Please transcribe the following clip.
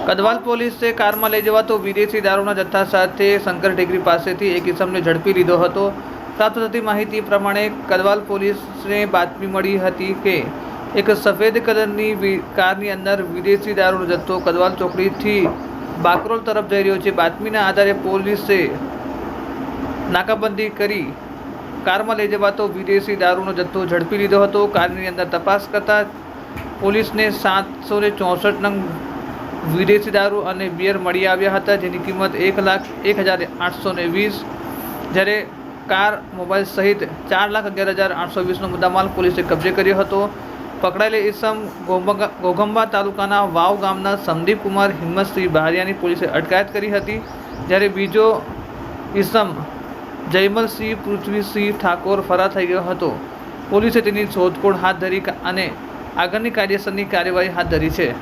કદવાલ પોલીસે કારમાં લઈ જવાતો વિદેશી દારૂના જથ્થા સાથે શંકર ટેકરી પાસેથી એક ઇસમને ઝડપી લીધો હતો। પ્રાપ્ત થતી માહિતી પ્રમાણે કદવાલ પોલીસને બાતમી મળી હતી કે એક સફેદ કલરની કારની અંદર વિદેશી દારૂનો જથ્થો કદવાલ ચોકડીથી બાકરોલ તરફ જઈ રહ્યો છે। બાતમીના આધારે પોલીસે નાકાબંધી કરી કારમાં લઈ જવાતો વિદેશી દારૂનો જથ્થો ઝડપી લીધો હતો। કારની અંદર તપાસ કરતા પોલીસને 764 નંગ વિદેશી દારૂ અને બિયર મળી આવ્યા હતા, જેની કિંમત 1,01,820, જ્યારે કાર મોબાઈલ સહિત 4,11,820નો મુદ્દામાલ પોલીસે કબજે કર્યો હતો। પકડાયેલ ઇસમ ઘોઘંબા તાલુકાના વાવ ગામના સંદીપ કુમાર હિંમતસિંહ બહારિયાની પોલીસે અટકાયત કરી હતી, જ્યારે બીજો ઇસમ જયમલસિંહ પૃથ્વીસિંહ ઠાકોર ફરાર થઈ ગયો હતો। પોલીસે તેની શોધખોળ હાથ ધરી અને આગળની કાયદેસરની કાર્યવાહી હાથ ધરી છે।